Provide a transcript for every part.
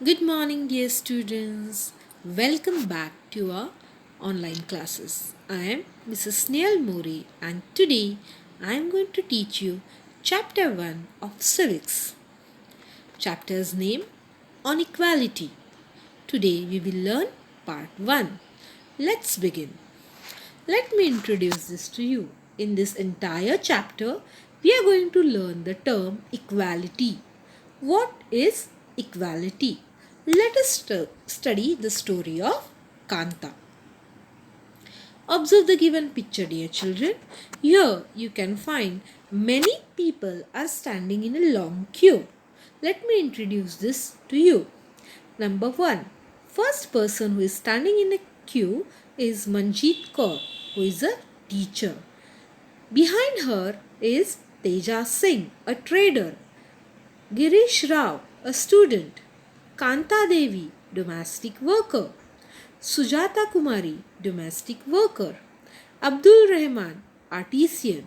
Good morning, dear students. Welcome back to our online classes. I am Mrs. Snail Mori, and today I am going to teach you Chapter 1 of Civics. Chapter's name on Equality. Today we will learn Part 1. Let's begin. Let me introduce this to you. In this entire chapter, we are going to learn the term equality. What is equality? Let us study the story of Kanta. Observe the given picture, dear children. Here you can find many people are standing in a long queue. Let me introduce this to you. Number 1. First person who is standing in a queue is Manjeet Kaur, who is a teacher. Behind her is Teja Singh, a trader. Girish Rao, a student. Kanta Devi, domestic worker. Sujata Kumari, domestic worker. Abdul Rahman, artisan.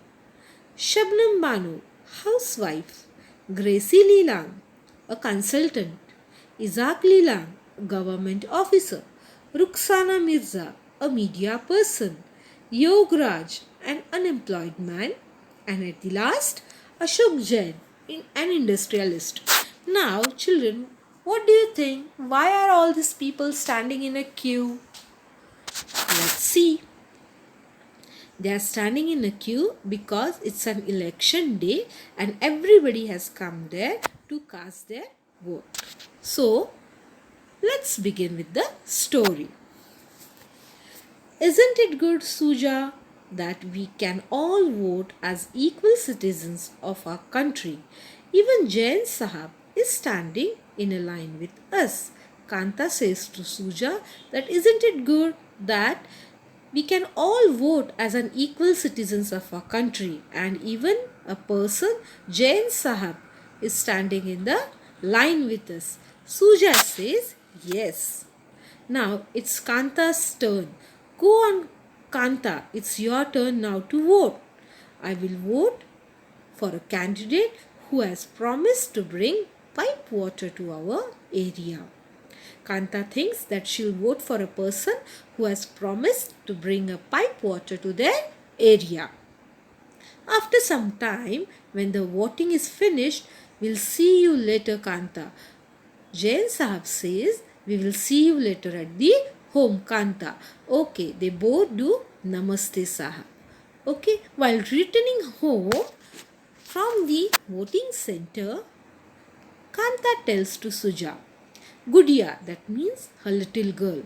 Shabnam Banu, housewife. Gracie Leelang, a consultant. Isaac Leelang, government officer. Rukhsana Mirza, a media person. Yograj, an unemployed man. And at the last, Ashok Jain, an industrialist. Now, children, what do you think? Why are all these people standing in a queue? Let's see. They are standing in a queue because it's an election day and everybody has come there to cast their vote. So, let's begin with the story. Isn't it good, Suja, that we can all vote as equal citizens of our country? Even Jain Sahab is standing in a line with us. Kanta says to Suja that isn't it good that we can all vote as an equal citizens of our country, and even a person, Jain Sahab, is standing in the line with us. Suja says yes. Now it's Kanta's turn. Go on, Kanta, it's your turn now to vote. I will vote for a candidate who has promised to bring pipe water to our area. Kanta thinks that she'll vote for a person who has promised to bring a pipe water to their area. After some time, when the voting is finished, we'll see you later, Kanta. Jain Sahab says, we will see you later at the home, Kanta. Okay, they both do Namaste Sahab. Okay, while returning home from the voting center, Kanta tells to Suja, Gudiya, that means her little girl.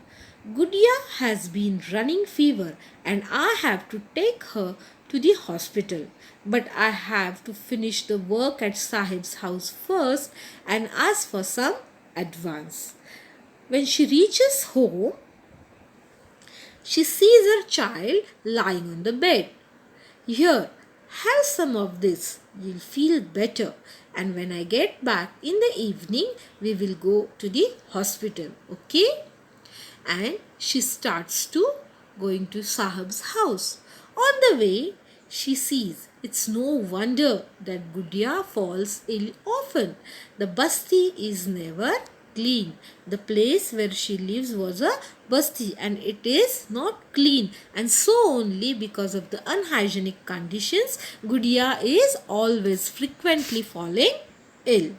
Gudiya has been running fever and I have to take her to the hospital. But I have to finish the work at Sahib's house first and ask for some advance. When she reaches home, she sees her child lying on the bed. Here, have some of this. You'll feel better. And when I get back in the evening, we will go to the hospital. Okay? And she starts to going to Sahib's house. On the way, she sees it's no wonder that Gudiya falls ill often. The basti is never clean. The place where she lives was a basti and it is not clean, and so only because of the unhygienic conditions, Gudiya is always frequently falling ill.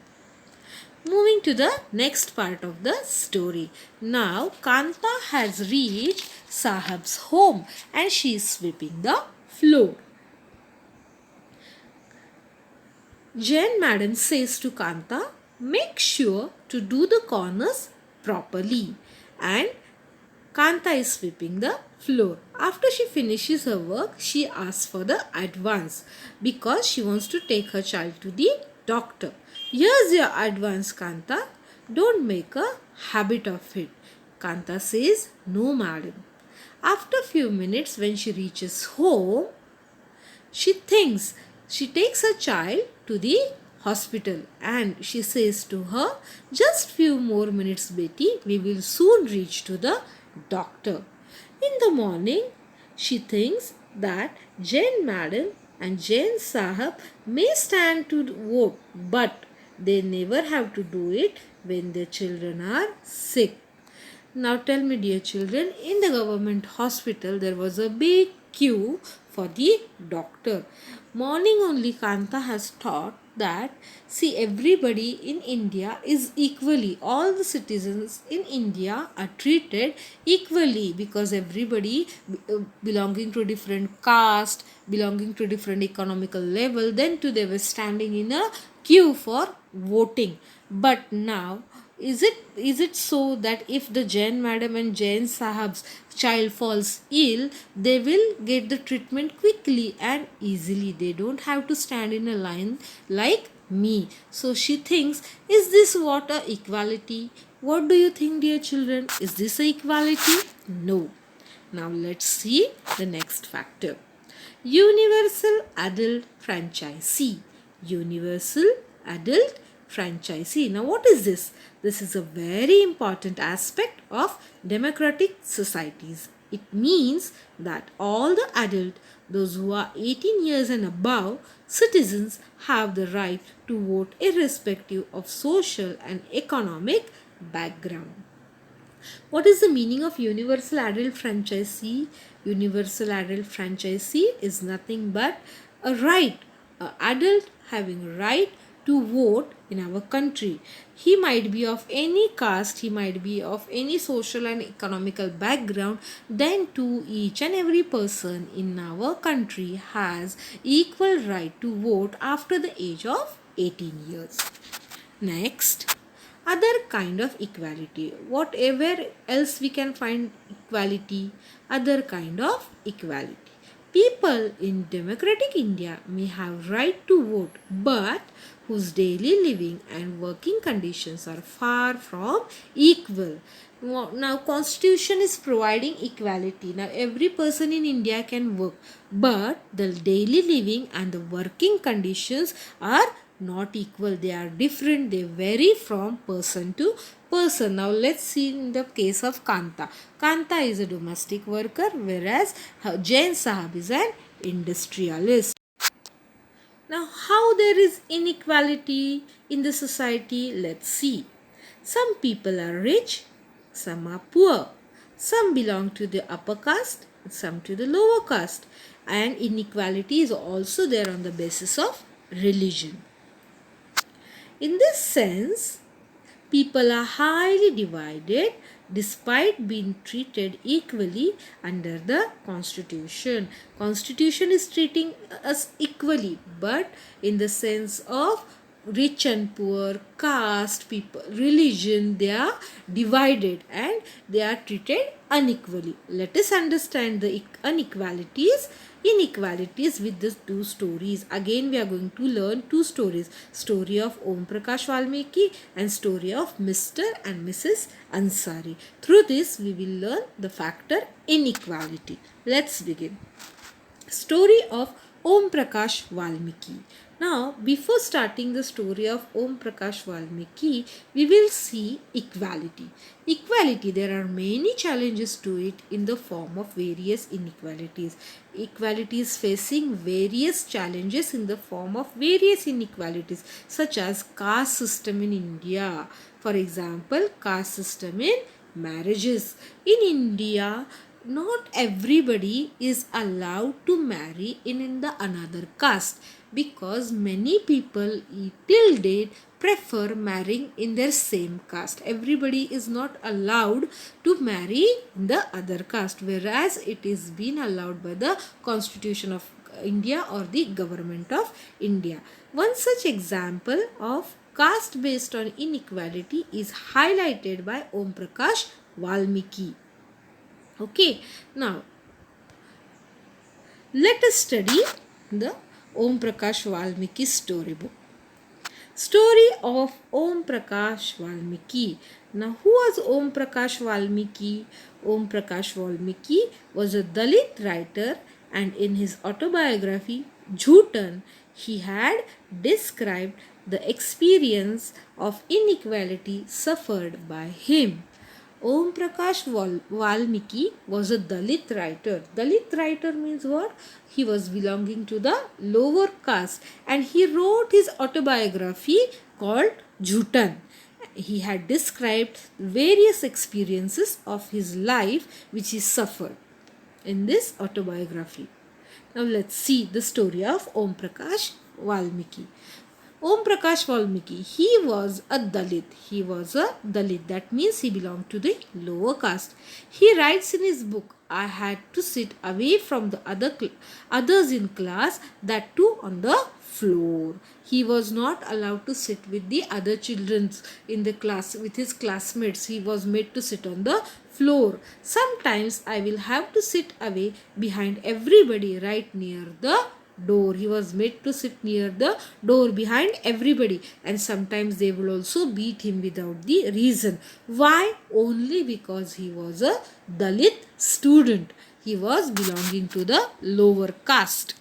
Moving to the next part of the story. Now Kanta has reached Sahib's home and she is sweeping the floor. Jain madam says to Kanta, make sure to do the corners properly, and Kanta is sweeping the floor. After she finishes her work, she asks for the advance because she wants to take her child to the doctor. Here's your advance, Kanta. Don't make a habit of it. Kanta says, no madam. After a few minutes, when she reaches home, she takes her child to the hospital and she says to her, just few more minutes, Betty, we will soon reach to the doctor. In the morning, she thinks that Jain madam and Jain Sahab may stand to vote, but They never have to do it when their children are sick. Now tell me, dear children, in the government hospital there was a big queue for the doctor. Morning only Kanta has taught that, see, everybody in India is equally, all the citizens in India are treated equally, because everybody belonging to different caste, belonging to different economical level, then too they were standing in a queue for voting. But now, is it so that if the Jain madam and Jain sahab's child falls ill, they will get the treatment quickly and easily? They don't have to stand in a line like me. So she thinks, is this what a equality? What do you think, dear children? Is this a equality? No. Now let's see the next factor. Universal adult franchisee. Universal adult franchisee. Now what is this? This is a very important aspect of democratic societies. It means that all the adult, those who are 18 years and above, citizens have the right to vote irrespective of social and economic background. What is the meaning of universal adult franchisee? Universal adult franchisee is nothing but a right, an adult having a right to vote in our country. He might be of any caste, he might be of any social and economical background, then too each and every person in our country has equal right to vote after the age of 18 years. Next, other kind of equality. Whatever else we can find equality, other kind of equality. People in democratic India may have right to vote, but whose daily living and working conditions are far from equal. Now constitution is providing equality. Now every person in India can work, but the daily living and the working conditions are not equal. They are different. They vary from person to person. Now let's see in the case of Kanta. Kanta is a domestic worker, whereas Jain Sahab is an industrialist. Now how there is inequality in the society? Let's see. Some people are rich, some are poor. Some belong to the upper caste, some to the lower caste. And inequality is also there on the basis of religion. In this sense, people are highly divided despite being treated equally under the constitution. Constitution is treating us equally, but in the sense of rich and poor, caste, people, religion, they are divided and they are treated unequally. Let us understand the inequalities with these two stories. Again, we are going to learn two stories. Story of OMPRAKASH VALMIKI and story of Mr. and Mrs. Ansari. Through this, we will learn the factor inequality. Let's begin. Story of OMPRAKASH VALMIKI. Now, before starting the story of OMPRAKASH VALMIKI, we will see equality. Equality, there are many challenges to it in the form of various inequalities. Equality is facing various challenges in the form of various inequalities, such as caste system in India. For example, caste system in marriages. In India, not everybody is allowed to marry in the another caste, because many people till date prefer marrying in their same caste. Everybody is not allowed to marry in the other caste, whereas it is been allowed by the Constitution of India or the Government of India. One such example of caste based on inequality is highlighted by OMPRAKASH VALMIKI. Okay, now let us study the OMPRAKASH VALMIKI storybook. Story of OMPRAKASH VALMIKI. Now, who was OMPRAKASH VALMIKI? OMPRAKASH VALMIKI was a Dalit writer, and in his autobiography, Jhutan, he had described the experience of inequality suffered by him. Om Prakash Valmiki was a Dalit writer. Dalit writer means what? He was belonging to the lower caste and he wrote his autobiography called Jhutan. He had described various experiences of his life which he suffered in this autobiography. Now let's see the story of Om Prakash Valmiki. Om Prakash Valmiki, he was a Dalit. He was a Dalit. That means he belonged to the lower caste. He writes in his book, I had to sit away from the others in class, that too on the floor. He was not allowed to sit with the other children in the class, with his classmates. He was made to sit on the floor. Sometimes I will have to sit away behind everybody right near the door. He was made to sit near the door behind everybody, and sometimes they will also beat him without the reason. Why? Only because he was a Dalit student. He was belonging to the lower caste.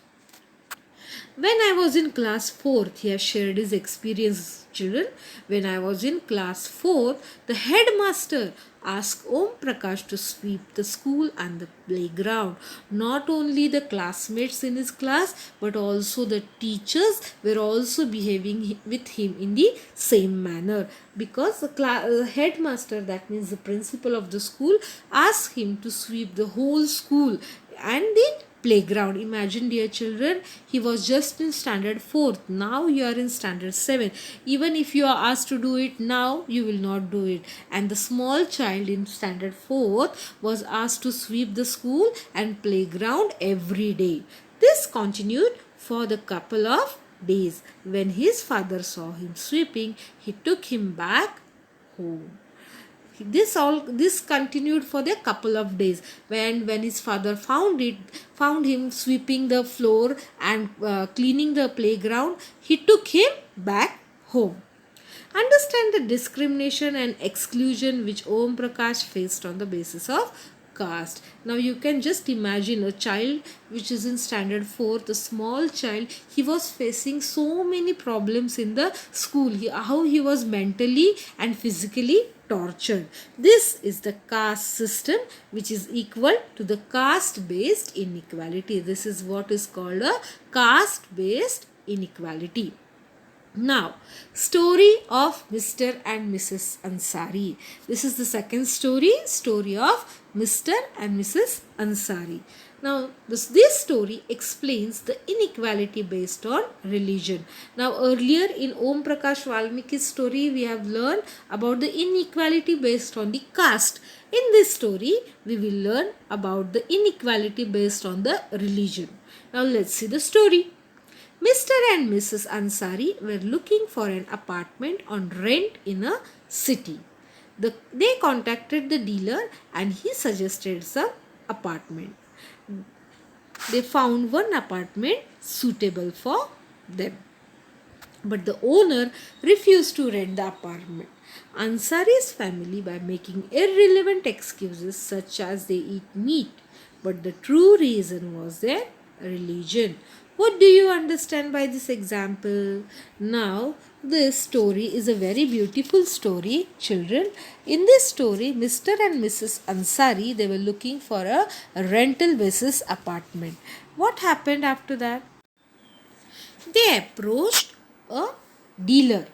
When I was in class 4th, he has shared his experience, children. When I was in class 4th, the headmaster asked Om Prakash to sweep the school and the playground. Not only the classmates in his class, but also the teachers were also behaving with him in the same manner. Because the headmaster, that means the principal of the school, asked him to sweep the whole school and the playground. Imagine, dear children, he was just in standard 4th. Now you are in standard 7. Even if you are asked to do it now, you will not do it. And the small child in standard 4th was asked to sweep the school and playground every day. This continued for the couple of days. When his father saw him sweeping, he took him back home. This continued for a couple of days. When his father found him sweeping the floor and cleaning the playground, he took him back home. Understand the discrimination and exclusion which Om Prakash faced on the basis of caste. Now you can just imagine a child which is in standard 4th, a small child. He was facing so many problems in the school. How he was mentally and physically tortured. This is the caste system, which is equal to the caste based inequality. This is what is called a caste based inequality. Now, story of Mr. and Mrs. Ansari. This is the second story of Mr. and Mrs. Ansari. Now, this story explains the inequality based on religion. Now, earlier in Om Prakash Valmiki's story, we have learned about the inequality based on the caste. In this story, we will learn about the inequality based on the religion. Now, let's see the story. Mr. and Mrs. Ansari were looking for an apartment on rent in a city. They contacted the dealer and he suggested some apartment. They found one apartment suitable for them. But the owner refused to rent the apartment. Ansari's family, by making irrelevant excuses such as they eat meat, but the true reason was their religion. What do you understand by this example? Now, this story is a very beautiful story, children. In this story, Mr. and Mrs. Ansari, they were looking for a rental basis apartment. What happened after that? They approached a dealer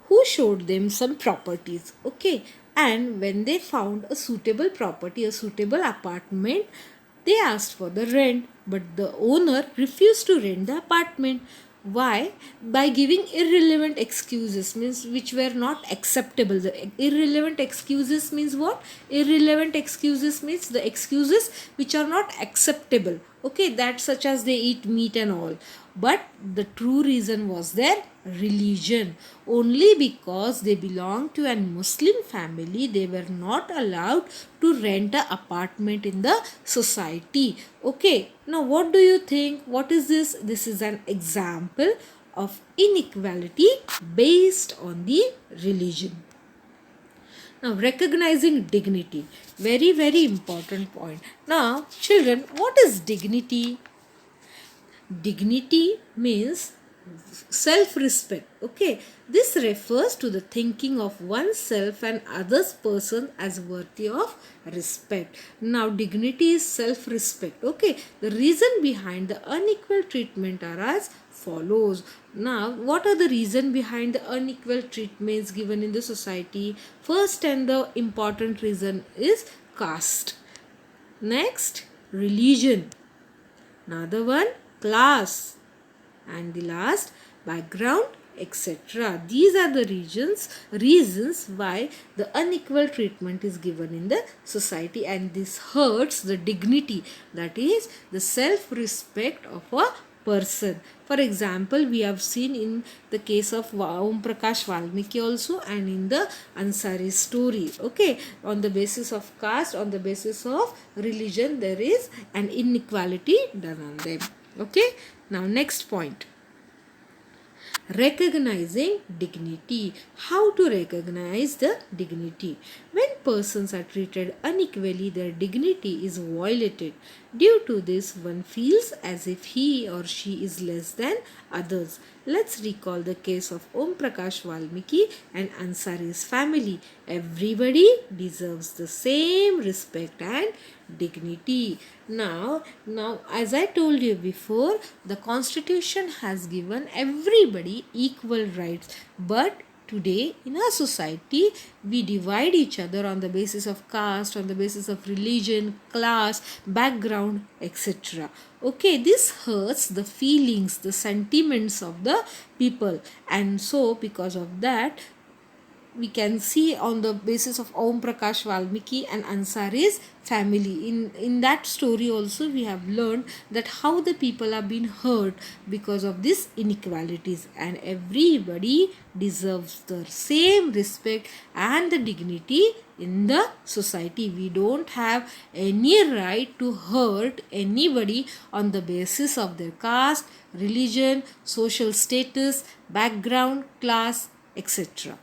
who showed them some properties. Okay, and when they found a suitable property, a suitable apartment, they asked for the rent, but the owner refused to rent the apartment. Why? By giving irrelevant excuses, means which were not acceptable. The irrelevant excuses means what? Irrelevant excuses means the excuses which are not acceptable. Okay, that such as they eat meat and all. But the true reason was their religion. Only because they belonged to a Muslim family, they were not allowed to rent an apartment in the society. Okay, now what do you think? What is this? This is an example of inequality based on the religion. Now, recognizing dignity. Very, very important point. Now, children, what is dignity? Dignity means self-respect. Okay, this refers to the thinking of oneself and others person as worthy of respect. Now dignity is self-respect. Okay, the reason behind the unequal treatment are as follows. Now what are the reason behind the unequal treatments given in the society? First and the important reason is caste. Next, religion. Another one, class, and the last, background, etc. These are the reasons why the unequal treatment is given in the society, and this hurts the dignity, that is the self-respect of a person. For example, we have seen in the case of OMPRAKASH VALMIKI also, and in the Ansari story. Okay, on the basis of caste, on the basis of religion, there is an inequality done on them. Okay, now next point, recognizing dignity. How to recognize the dignity? When persons are treated unequally, their dignity is violated. Due to this, one feels as if he or she is less than others. Let's recall the case of OMPRAKASH VALMIKI and Ansari's family. Everybody deserves the same respect and dignity. Now as I told you before, the constitution has given everybody equal rights, but today in our society we divide each other on the basis of caste, on the basis of religion, class, background, etc. Okay, this hurts the feelings, the sentiments of the people, and so because of that, we can see on the basis of OMPRAKASH VALMIKI and Ansari's family. In that story also we have learned that how the people are being hurt because of these inequalities, and everybody deserves the same respect and the dignity in the society. We don't have any right to hurt anybody on the basis of their caste, religion, social status, background, class, etc.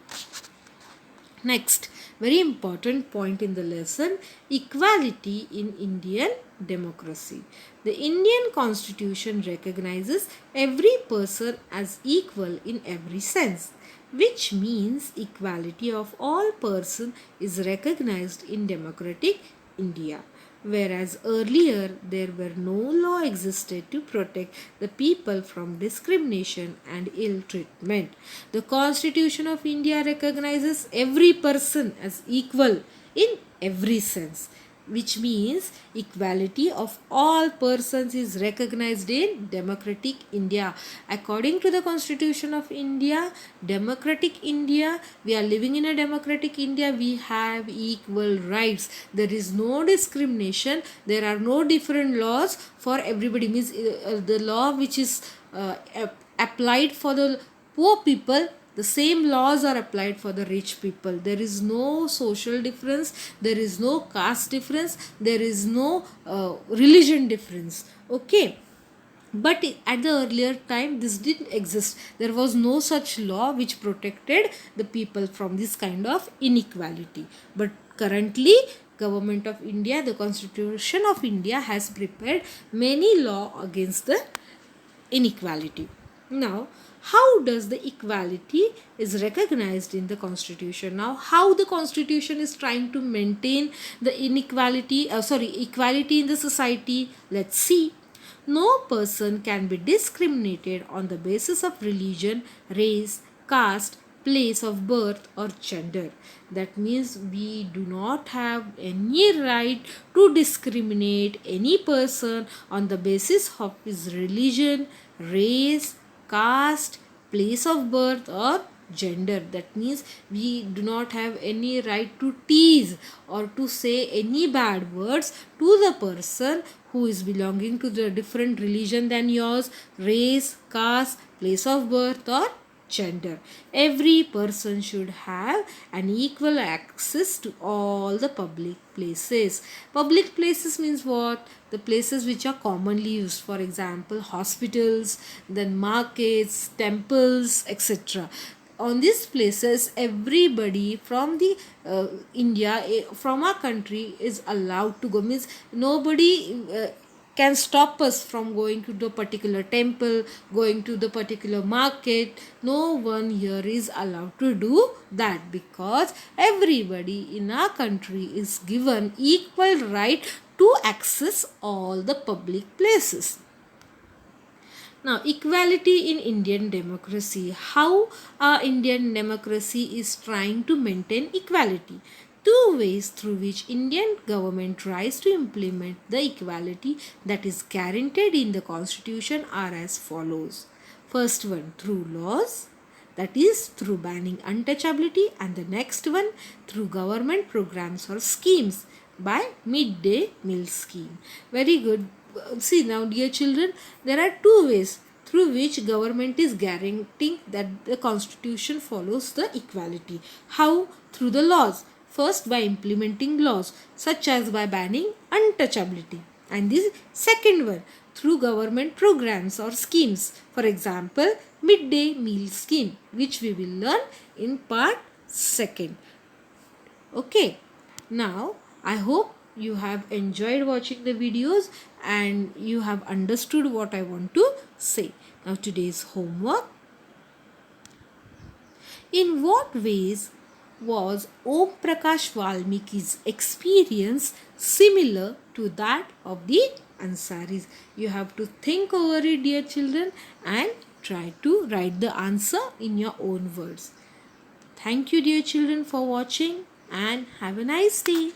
Next, very important point in the lesson, equality in Indian democracy. The Indian constitution recognizes every person as equal in every sense, which means equality of all persons is recognized in democratic India. Whereas earlier there were no law existed to protect the people from discrimination and ill treatment. The Constitution of India recognizes every person as equal in every sense, which means equality of all persons is recognized in democratic India. According to the Constitution of India, democratic India, we are living in a democratic India, we have equal rights. There is no discrimination, there are no different laws for everybody. Means the law which is applied for the poor people, the same laws are applied for the rich people. There is no social difference, there is no caste difference, there is no religion difference. Okay, but at the earlier time this didn't exist. There was no such law which protected the people from this kind of inequality. But currently government of India, the Constitution of India has prepared many law against the inequality. Now, how does the equality is recognized in the constitution? Now, how the constitution is trying to maintain the equality in the society? Let's see. No person can be discriminated on the basis of religion, race, caste, place of birth or gender. That means we do not have any right to discriminate any person on the basis of his religion, race, caste, place of birth or gender. That means we do not have any right to tease or to say any bad words to the person who is belonging to the different religion than yours, race, caste, place of birth or gender. Every person should have an equal access to all the public places. Public places means what? The places which are commonly used, for example hospitals, then markets, temples, etc. On these places everybody from the India, from our country is allowed to go. Means nobody can stop us from going to the particular temple, going to the particular market. No one here is allowed to do that, because everybody in our country is given equal right to access all the public places. Now, equality in Indian democracy. How our Indian democracy is trying to maintain equality. Two ways through which Indian government tries to implement the equality that is guaranteed in the constitution are as follows. First one, through laws, that is through banning untouchability, and the next one through government programs or schemes by midday meal scheme. Very good. See now, dear children, there are two ways through which government is guaranteeing that the constitution follows the equality. How? Through the laws. First, by implementing laws such as by banning untouchability, and this second one through government programs or schemes. For example, midday meal scheme, which we will learn in part second. Okay, now I hope you have enjoyed watching the videos and you have understood what I want to say. Now, today's homework. In what ways was OMPRAKASH VALMIKI's experience similar to that of the Ansaris? You have to think over it, dear children, and try to write the answer in your own words. Thank you, dear children, for watching, and have a nice day.